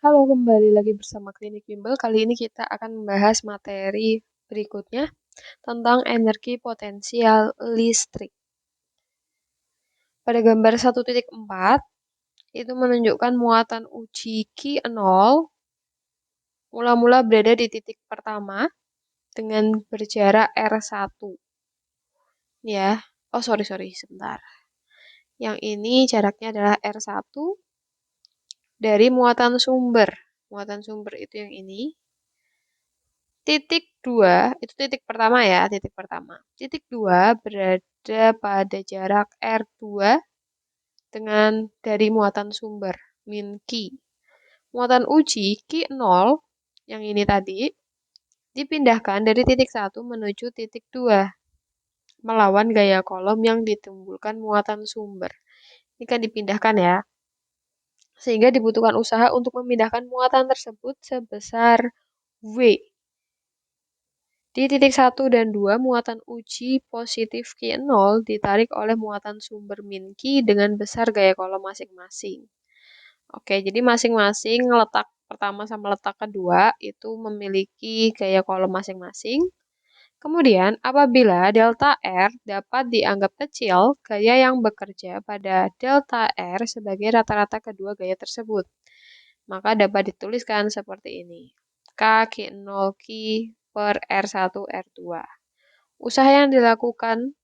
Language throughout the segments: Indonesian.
Halo, kembali lagi bersama Klinik Bimbel. Kali ini kita akan membahas materi berikutnya tentang energi potensial listrik. Pada gambar 1.4, itu menunjukkan muatan uji Q0 mula-mula berada di titik pertama dengan berjarak R1. Ya, sorry, sebentar. Yang ini jaraknya adalah R1 dari muatan sumber. Muatan sumber itu yang ini. Titik 2, itu titik pertama ya, titik pertama. Titik 2 berada pada jarak R2 dengan dari muatan sumber, min Q. Muatan uji Q0, yang ini tadi, dipindahkan dari titik 1 menuju titik 2, melawan gaya kolom yang ditimbulkan muatan sumber. Ini kan dipindahkan ya. Sehingga dibutuhkan usaha untuk memindahkan muatan tersebut sebesar V. Di titik 1 dan 2, muatan uji positif Q0 ditarik oleh muatan sumber min Q dengan besar gaya kolom masing-masing. Oke, jadi masing-masing letak pertama sama letak kedua itu memiliki gaya kolom masing-masing. Kemudian, apabila delta R dapat dianggap kecil, gaya yang bekerja pada delta R sebagai rata-rata kedua gaya tersebut, maka dapat dituliskan seperti ini. K Q0 Q per R1 R2. Usaha yang dilakukan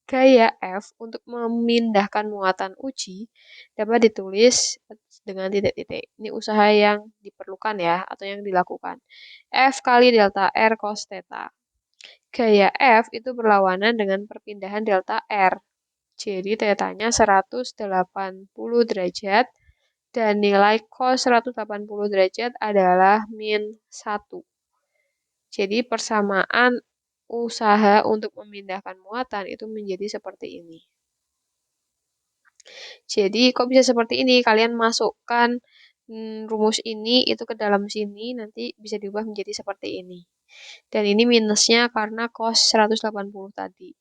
gaya F untuk memindahkan muatan uji dapat ditulis dengan titik-titik. Ini usaha yang diperlukan ya, atau yang dilakukan. F kali delta R cos theta. Gaya F itu berlawanan dengan perpindahan delta R. Jadi tetanya 180 derajat dan nilai cos 180 derajat adalah min 1. Jadi persamaan usaha untuk memindahkan muatan itu menjadi seperti ini. Jadi kok bisa seperti ini? Kalian masukkan rumus ini itu ke dalam sini, nanti bisa diubah menjadi seperti ini. Dan ini minusnya karena cos 180 tadi.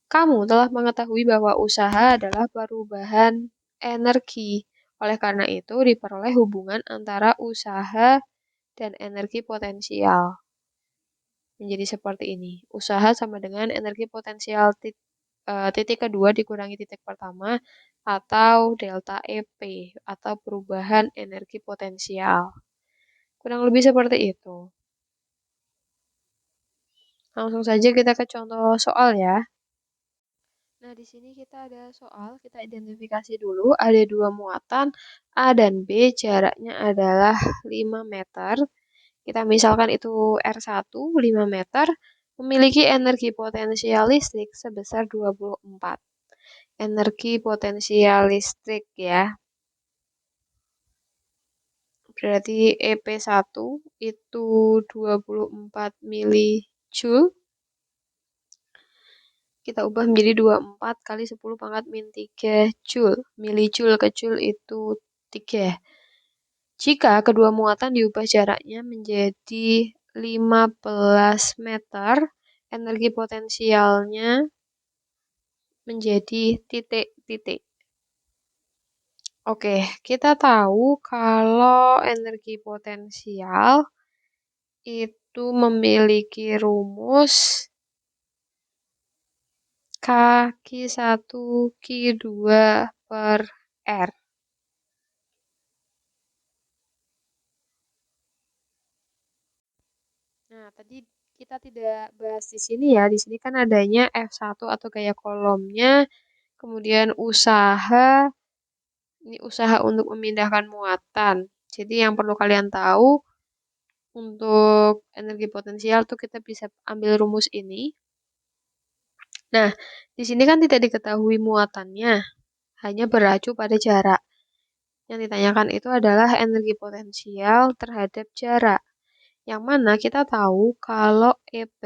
Kamu telah mengetahui bahwa usaha adalah perubahan energi. Oleh karena itu, diperoleh hubungan antara usaha dan energi potensial. Menjadi seperti ini. Usaha sama dengan energi potensial titik kedua dikurangi titik pertama atau delta EP atau perubahan energi potensial. Kurang lebih seperti itu. Langsung saja kita ke contoh soal ya. Nah, di sini kita ada soal, kita identifikasi dulu. Ada dua muatan A dan B, jaraknya adalah 5 meter. Kita misalkan itu R1, 5 meter, memiliki energi potensial listrik sebesar 24. Energi potensial listrik ya. Berarti EP1 itu 24 milijoule. Kita ubah menjadi 24 kali 10 pangkat min 3 joule. Milijoule ke joule itu 3. Jika kedua muatan diubah jaraknya menjadi 15 meter, energi potensialnya menjadi titik-titik. Oke, kita tahu kalau energi potensial itu memiliki rumus K Q1 Q2 per R. Nah, tadi kita tidak bahas di sini ya. Di sini kan adanya F1 atau gaya kolomnya, kemudian ini usaha untuk memindahkan muatan. Jadi yang perlu kalian tahu untuk energi potensial tuh kita bisa ambil rumus ini. Nah, di sini kan tidak diketahui muatannya, hanya berlacu pada jarak. Yang ditanyakan itu adalah energi potensial terhadap jarak. Yang mana kita tahu kalau EP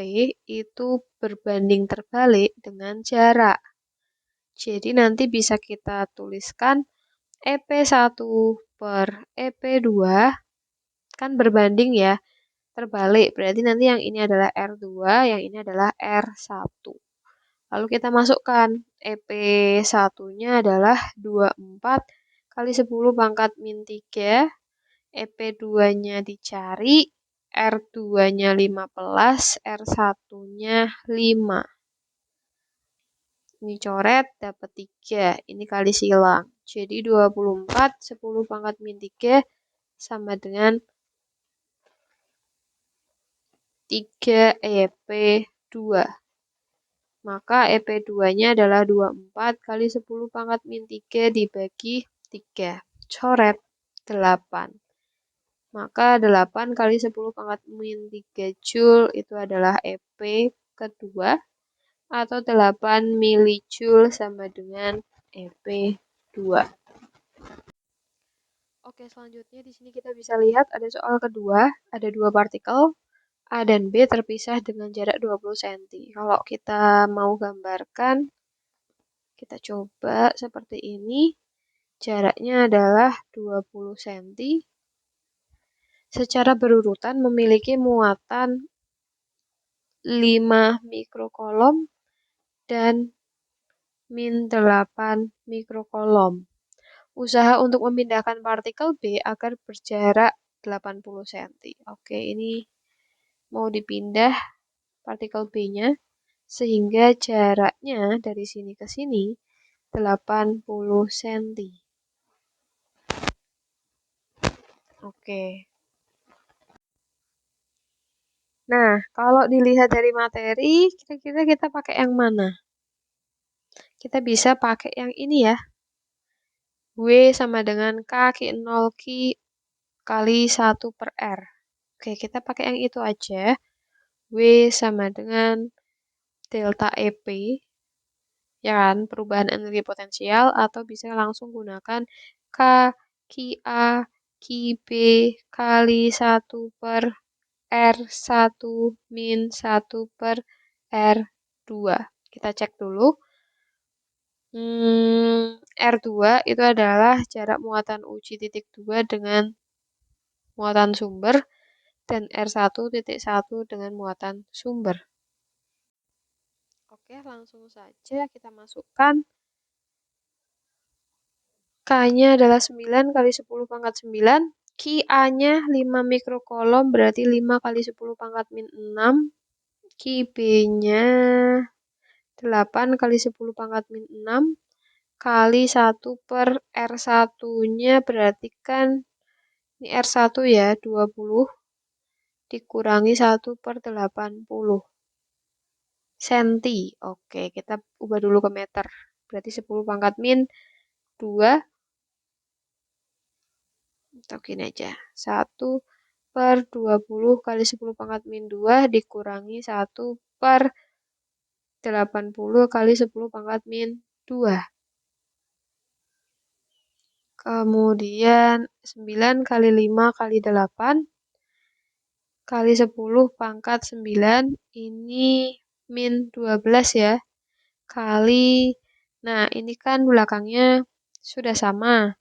itu berbanding terbalik dengan jarak. Jadi nanti bisa kita tuliskan EP1 per EP2 kan berbanding ya, terbalik. Berarti nanti yang ini adalah R2, yang ini adalah R1. Lalu kita masukkan EP1-nya adalah 24 kali 10 pangkat min 3 EP2-nya dicari, R2-nya 15, R1-nya 5. Ini coret, dapat 3. Ini kali silang. Jadi 24, 10 pangkat min 3 sama dengan 3 EP2. Maka EP2-nya adalah 24 kali 10 pangkat min 3 dibagi 3. Coret 8. Maka 8 kali 10 pangkat min 3 Joule itu adalah EP kedua. Atau 8 milijoule sama dengan EP2. Oke, selanjutnya di sini kita bisa lihat ada soal kedua. Ada dua partikel A dan B terpisah dengan jarak 20 cm. Kalau kita mau gambarkan, kita coba seperti ini. Jaraknya adalah 20 cm. Secara berurutan memiliki muatan 5 mikrokolom dan min 8 mikrokolom. Usaha untuk memindahkan partikel B agar berjarak 80 cm. Oke, ini mau dipindah partikel B-nya sehingga jaraknya dari sini ke sini 80 cm. Oke. Nah, kalau dilihat dari materi, kira-kira kita pakai yang mana? Kita bisa pakai yang ini ya. W sama dengan K Ki 0 Ki kali 1 per R. Oke, kita pakai yang itu aja. W sama dengan delta EP, ya kan, perubahan energi potensial, atau bisa langsung gunakan K Ki A Ki B kali 1 per R1 min 1 per R2. Kita cek dulu. R2 itu adalah jarak muatan uji titik 2 dengan muatan sumber dan R1.1 dengan muatan sumber. Oke, langsung saja kita masukkan. K-nya adalah 9 kali 10 pangkat 9. Ki A-nya 5 mikrokolom berarti 5 kali 10 pangkat min 6. Ki B-nya 8 kali 10 pangkat min 6 kali 1 per R1-nya berarti kan ini R1 ya 20 dikurangi 1 per 80 senti. Oke, kita ubah dulu ke meter. Berarti 10 pangkat min 2. Atau gini aja. 1 per 20 kali 10 pangkat min 2 dikurangi 1 per 80 kali 10 pangkat min 2. Kemudian 9 kali 5 kali 8 kali 10 pangkat 9 ini min 12 ya. Kali, nah ini kan belakangnya sudah sama.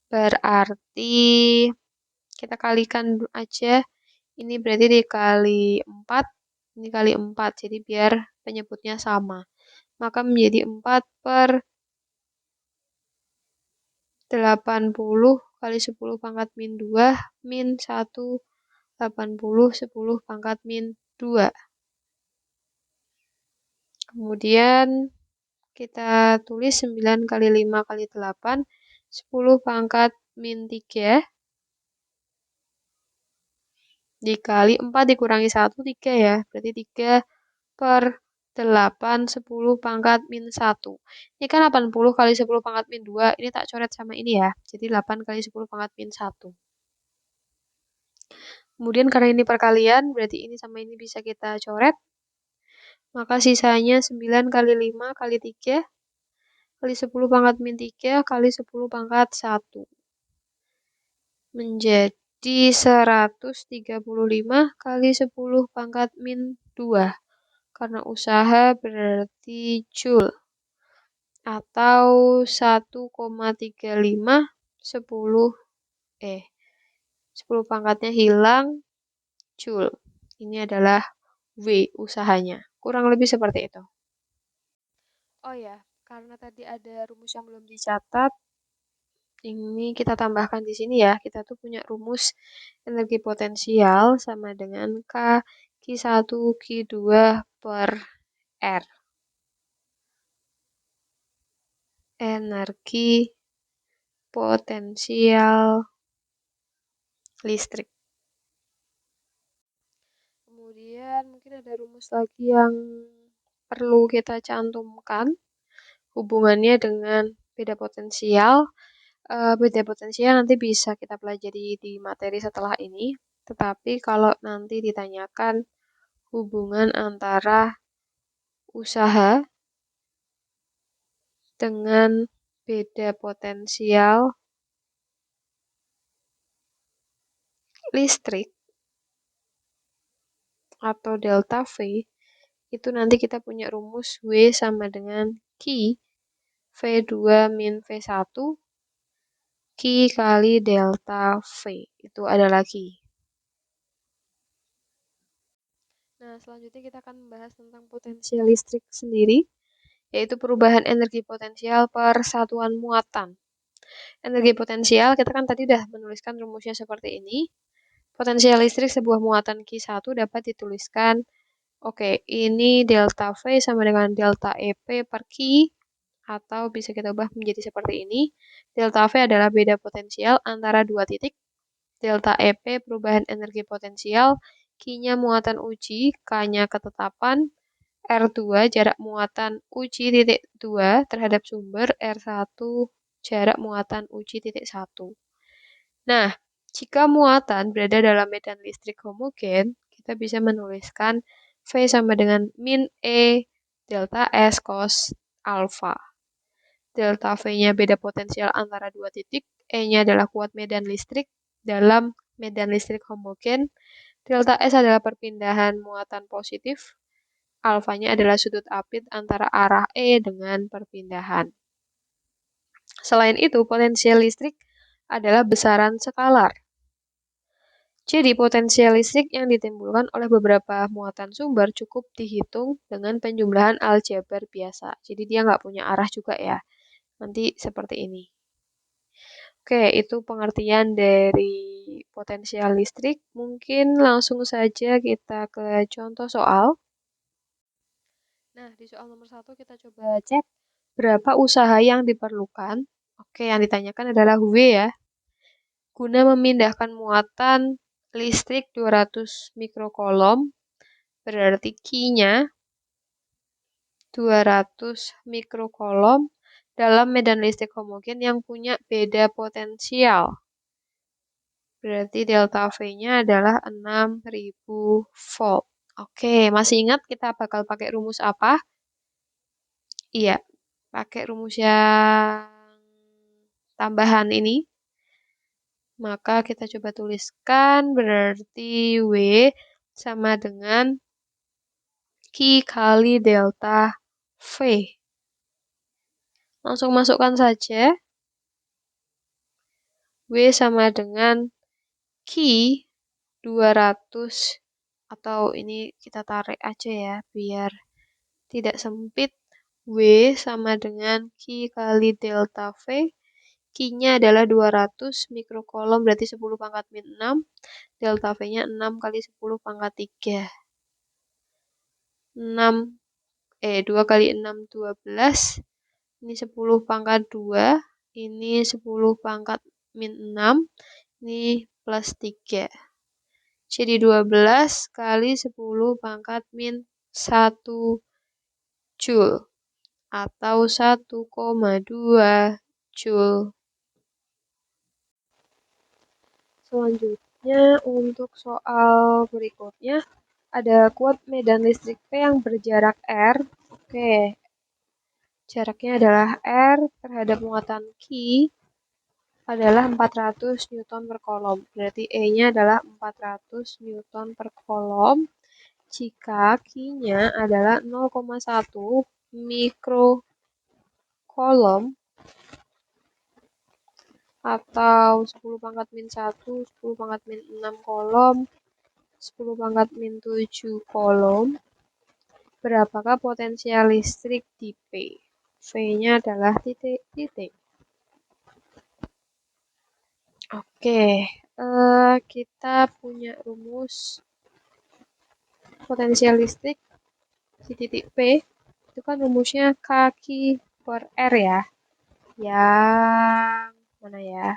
Berarti kita kalikan aja. Ini berarti dikali 4. Ini kali 4. Jadi biar penyebutnya sama. Maka menjadi 4 per 80 kali 10 pangkat min 2 min 1 80 10 pangkat min 2. Kemudian kita tulis 9 kali 5 kali 8 10 pangkat min 3 dikali 4 dikurangi 1 3 ya. Berarti 3 per 8 10 pangkat min 1. Ini kan 80 kali 10 pangkat min 2. Ini tak coret sama ini ya. Jadi 8 kali 10 pangkat min 1. Kemudian karena ini perkalian, berarti ini sama ini bisa kita coret. Maka sisanya 9 kali 5 kali 3 kali 10 pangkat min 3 kali 10 pangkat 1. Menjadi 135 kali 10 pangkat min 2. Karena usaha berarti Joule. Atau 1,35 10 pangkatnya hilang Joule. Ini adalah W usahanya. Kurang lebih seperti itu. Oh ya, karena tadi ada rumus yang belum dicatat, Ini kita tambahkan di sini ya. Kita tuh punya rumus energi potensial sama dengan K Q1 Q2 per R. Energi potensial listrik. Kemudian mungkin ada rumus lagi yang perlu kita cantumkan hubungannya dengan beda potensial. Beda potensial nanti bisa kita pelajari di materi setelah ini. Tetapi kalau nanti ditanyakan hubungan antara usaha dengan beda potensial listrik atau delta V, itu nanti kita punya rumus W sama dengan Q V2 min V1 Q kali delta V. Itu ada lagi. Nah, selanjutnya kita akan membahas tentang potensial listrik sendiri, yaitu perubahan energi potensial per satuan muatan. Energi potensial, kita kan tadi udah menuliskan rumusnya seperti ini. Potensial listrik sebuah muatan Q1 dapat dituliskan, oke, ini delta V sama dengan delta EP per Q, atau bisa kita ubah menjadi seperti ini. Delta V adalah beda potensial antara dua titik. Delta EP perubahan energi potensial, Q-nya muatan uji, K-nya ketetapan, R2 jarak muatan uji titik 2 terhadap sumber, R1 jarak muatan uji titik 1. Nah, jika muatan berada dalam medan listrik homogen, kita bisa menuliskan V sama dengan min E delta S cos alfa. Delta V-nya beda potensial antara dua titik, E-nya adalah kuat medan listrik dalam medan listrik homogen, delta S adalah perpindahan muatan positif, alfanya adalah sudut apit antara arah E dengan perpindahan. Selain itu, potensial listrik adalah besaran skalar. Jadi, potensial listrik yang ditimbulkan oleh beberapa muatan sumber cukup dihitung dengan penjumlahan aljabar biasa. Jadi, dia nggak punya arah juga ya. Nanti seperti ini. Oke, itu pengertian dari potensial listrik. Mungkin langsung saja kita ke contoh soal. Nah, di soal nomor 1 kita coba cek berapa usaha yang diperlukan. Oke, yang ditanyakan adalah W ya. Guna memindahkan muatan listrik 200 mikrokolom, berarti Q-nya 200 mikrokolom dalam medan listrik homogen yang punya beda potensial. Berarti delta V-nya adalah 6000 volt. Oke, masih ingat kita bakal pakai rumus apa? Iya, pakai rumus yang tambahan ini. Maka kita coba tuliskan berarti W sama dengan Q kali delta V. Langsung masukkan saja. W sama dengan Q 200 atau ini kita tarik aja ya biar tidak sempit. W sama dengan Q kali delta V. Q-nya adalah 200 mikrokolom berarti 10 pangkat min 6. Delta V-nya 6 kali 10 pangkat 3. 2 kali 6, 12. Ini 10 pangkat 2. Ini 10 pangkat min 6. Ini plus 3. Jadi 12 kali 10 pangkat min 1 Joule. Atau 1,2 Joule. Selanjutnya untuk soal berikutnya ada kuat medan listrik P yang berjarak R. Oke, jaraknya adalah R terhadap muatan Q adalah 400 Newton per kolom. Berarti E-nya adalah 400 Newton per kolom. Jika Q-nya adalah 0,1 mikrokolom atau 10 pangkat min 1, 10 pangkat min 6 kolom, 10 pangkat min 7 kolom. Berapakah potensial listrik di P? V-nya adalah titik-titik. Oke, kita punya rumus potensial listrik di titik P. Itu kan rumusnya kaki per R ya. Yang mana ya?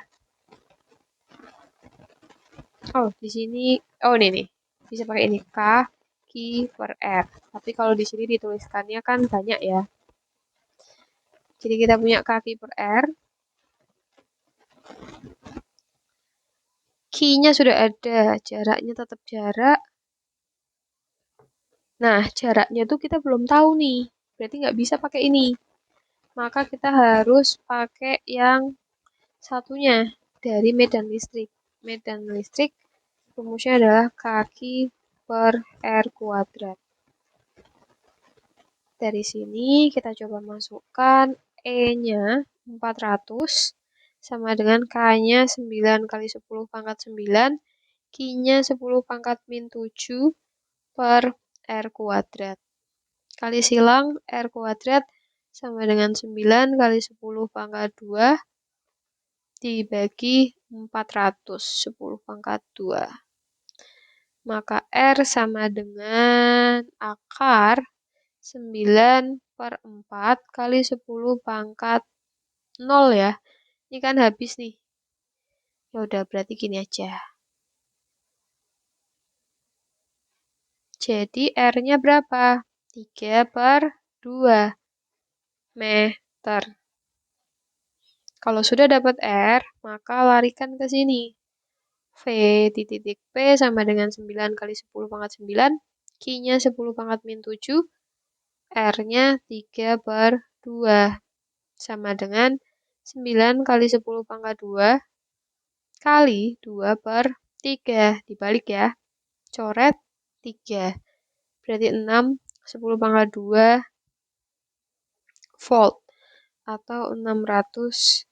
Oh, di sini. Oh, ini nih. Bisa pakai ini. Kaki per R. Tapi kalau di sini dituliskannya kan banyak ya. Jadi kita punya kaki per R. Q-nya sudah ada. Jaraknya tetap jarak. Nah, jaraknya tuh kita belum tahu nih. Berarti nggak bisa pakai ini. Maka kita harus pakai yang satunya dari medan listrik. Medan listrik rumusnya adalah kaki per R kuadrat. Dari sini kita coba masukkan E-nya 400 sama dengan K-nya 9 kali 10 pangkat 9, Q-nya 10 pangkat min 7 per R kuadrat. Kali silang R kuadrat sama dengan 9 kali 10 pangkat 2 dibagi 400, 10 pangkat 2. Maka R sama dengan akar 9 per 4 kali 10 pangkat 0 ya. Ini kan habis nih. Ya udah berarti gini aja. Jadi R-nya berapa? 3 per 2 meter. Kalau sudah dapat R, maka larikan ke sini. V di titik P sama dengan 9 kali 10 pangkat 9. Q-nya 10 pangkat min 7. R-nya 3 per 2. Sama dengan 9 kali 10 pangkat 2 kali 2 per 3. Dibalik ya. Coret 3. Berarti 6, 10 pangkat 2 volt. Atau 600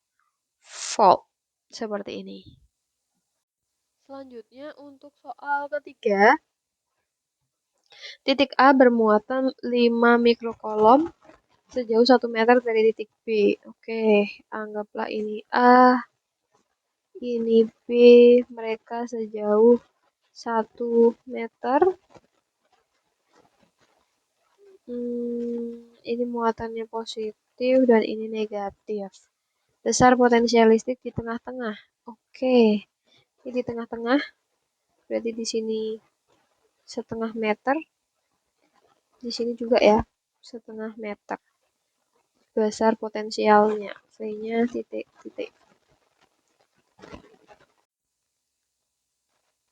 volt. Seperti ini. Selanjutnya untuk soal ketiga. Titik A bermuatan 5 mikrokolom sejauh 1 meter dari titik B. Oke, anggaplah ini A, ini B, mereka sejauh 1 meter. Ini muatannya positif dan ini negatif. Besar potensial listrik di tengah-tengah. Oke, ini di tengah-tengah. Berarti di sini setengah meter. Di sini juga ya, setengah meter. Besar potensialnya. V-nya titik-titik.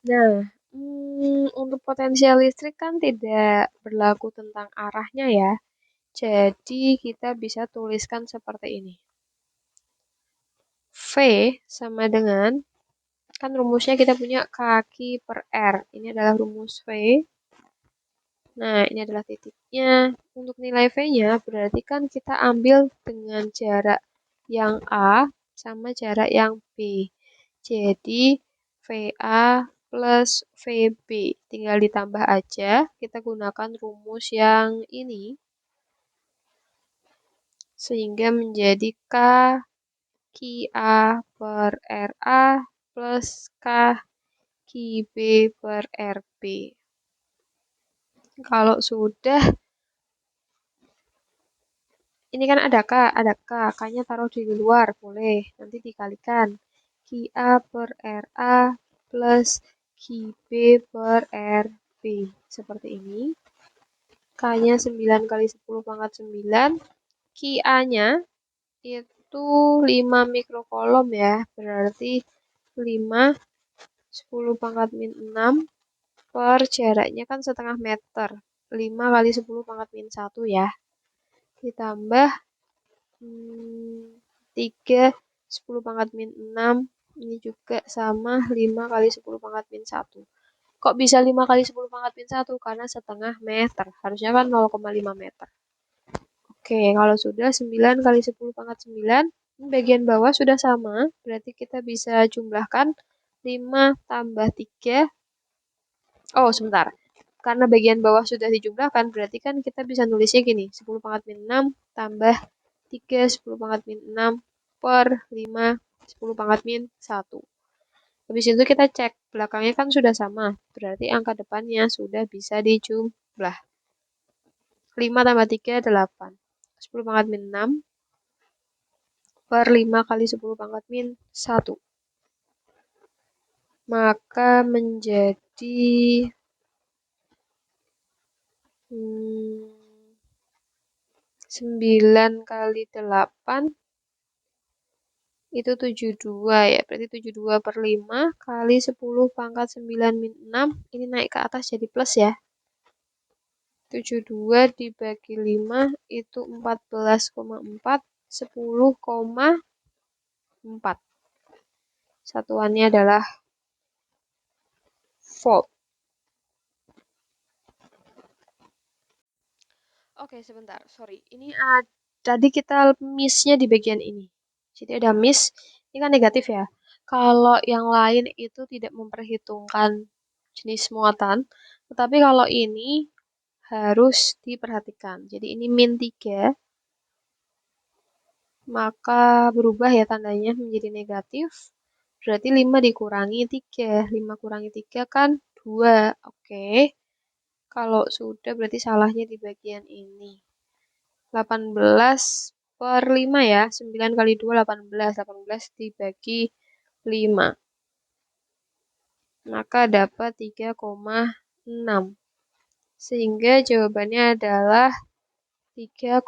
Nah, untuk potensial listrik kan tidak berlaku tentang arahnya ya. Jadi kita bisa tuliskan seperti ini. V sama dengan, kan rumusnya kita punya kaki per R. Ini adalah rumus V. Nah, ini adalah titiknya. Untuk nilai V-nya berarti kan kita ambil dengan jarak yang A sama jarak yang B. Jadi VA plus VB. Tinggal ditambah aja. Kita gunakan rumus yang ini. Sehingga menjadi K QA per RA plus K QB per RB. Kalau sudah, ini kan ada K, K-nya taruh di luar, boleh. Nanti dikalikan. QA per RA plus QB per RB. Seperti ini. K-nya 9 kali 10 pangkat 9. QA-nya itu 5 mikrokolom ya. Berarti 5, 10 pangkat min 6 per jaraknya kan setengah meter. 5 kali 10 pangkat min 1 ya. Ditambah 3, 10 pangkat min 6. Ini juga sama 5 kali 10 pangkat min 1. Kok bisa 5 kali 10 pangkat min 1? Karena setengah meter. Harusnya kan 0,5 meter. Oke, kalau sudah 9 kali 10 pangkat 9. Bagian bawah sudah sama. Berarti kita bisa jumlahkan 5 tambah 3. Oh, sebentar. Karena bagian bawah sudah dijumlahkan, berarti kan kita bisa nulisnya gini. 10 pangkat min 6 tambah 3, 10 pangkat min 6 per 5, 10 pangkat min 1. Habis itu kita cek, belakangnya kan sudah sama, berarti angka depannya sudah bisa dijumlah. 5 tambah 3, 8. 10 pangkat min 6 per 5 kali 10 pangkat min 1. Maka menjadi 9 kali 8 itu 72 ya. Berarti 72 per 5 kali 10 pangkat 9 min 6. Ini naik ke atas jadi plus ya. 72 dibagi 5 itu 14,4. 10,4. Satuannya adalah volt. Oke, sebentar. Sorry. Ini tadi kita miss-nya di bagian ini. Jadi ada miss. Ini kan negatif ya. Kalau yang lain itu tidak memperhitungkan jenis muatan. Tetapi kalau ini harus diperhatikan. Jadi ini min 3. Maka berubah ya tandanya menjadi negatif. Berarti 5 dikurangi 3. 5 kurangi 3 kan 2. Oke. Kalau sudah berarti salahnya di bagian ini. 18 per 5 ya. 9 kali 2, 18. 18 dibagi 5. Maka dapat 3,6. Sehingga jawabannya adalah 3,6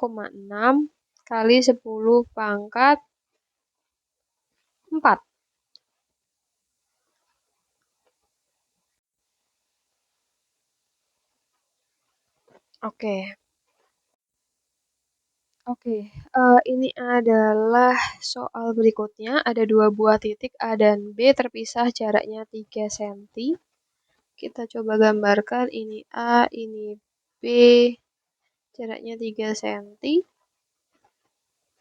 kali 10 pangkat 4. Oke. Oke, ini adalah soal berikutnya. Ada 2 buah titik A dan B terpisah jaraknya 3 cm. Kita coba gambarkan ini A, ini B. Jaraknya 3 cm.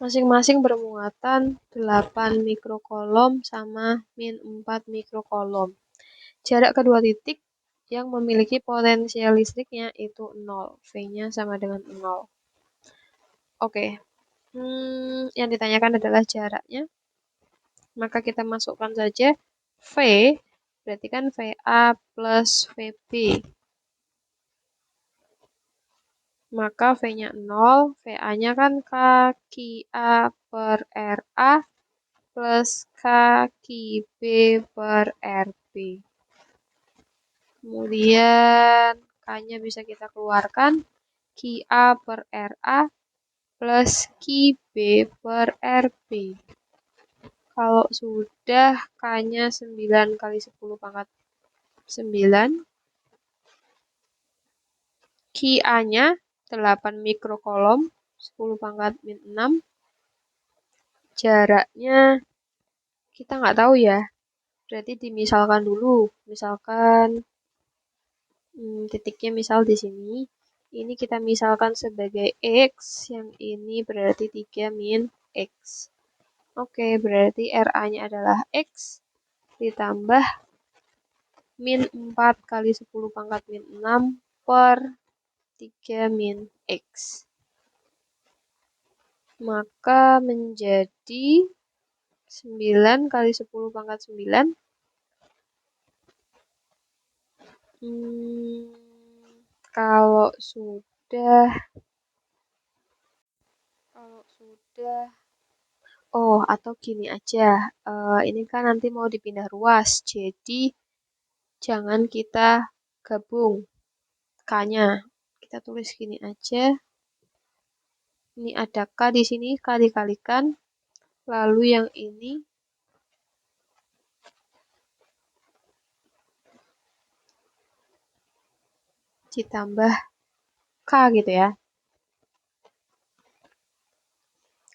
Masing-masing bermuatan 8 mikrokolom sama min 4 mikrokolom. Jarak kedua titik yang memiliki potensial listriknya itu 0. V-nya sama dengan 0. Oke. Yang ditanyakan adalah jaraknya. Maka kita masukkan saja V. Berarti kan VA plus VB. Maka V-nya 0. VA-nya kan KQA per RA plus KQB per RB. Kemudian K-nya bisa kita keluarkan. QA per RA plus QB per RB. Kalau sudah K-nya 9 kali 10 pangkat 9. QA-nya 8 mikrokolom 10 pangkat min 6. Jaraknya kita nggak tahu ya. Berarti dimisalkan dulu. Misalkan titiknya misal di sini. Ini kita misalkan sebagai X. Yang ini berarti 3 min X. Oke, berarti RA-nya adalah X ditambah min 4 kali 10 pangkat min 6 per 3 min X. Maka menjadi 9 kali 10 pangkat 9. Kalau sudah oh, atau gini aja, ini kan nanti mau dipindah ruas, jadi jangan kita gabung K-nya. Kita tulis gini aja. Ini ada K di sini, K dikalikan. Lalu yang ini ditambah K gitu ya.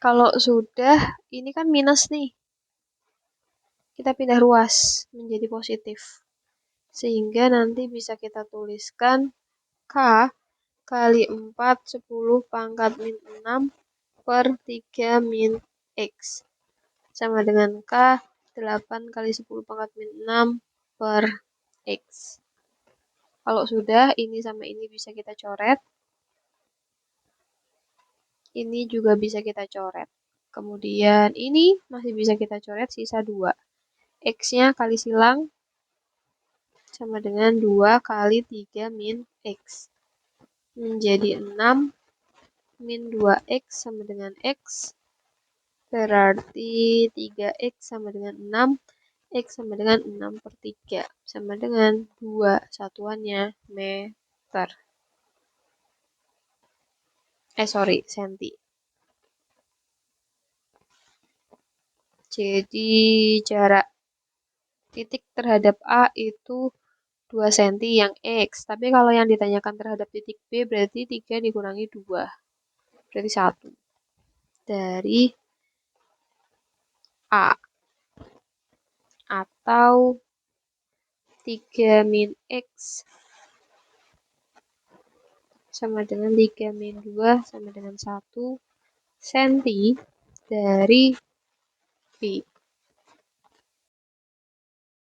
Kalau sudah, ini kan minus nih. Kita pindah ruas menjadi positif. Sehingga nanti bisa kita tuliskan K kali 4, 10 pangkat min 6 per 3 min X. Sama dengan K 8 kali 10 pangkat min 6 per X. Kalau sudah, ini sama ini bisa kita coret. Ini juga bisa kita coret. Kemudian ini masih bisa kita coret, sisa 2. X-nya kali silang sama dengan 2 kali 3 min X. Menjadi 6 min 2X sama dengan X. Berarti 3X sama dengan 6. X sama dengan 6/3. Sama dengan 2 satuannya meter. Senti. Jadi jarak titik terhadap A itu 2 cm yang X. Tapi kalau yang ditanyakan terhadap titik B berarti 3 dikurangi 2. Berarti 1. Dari A. Atau 3 min X sama dengan 3 min 2 sama dengan 1 cm dari B.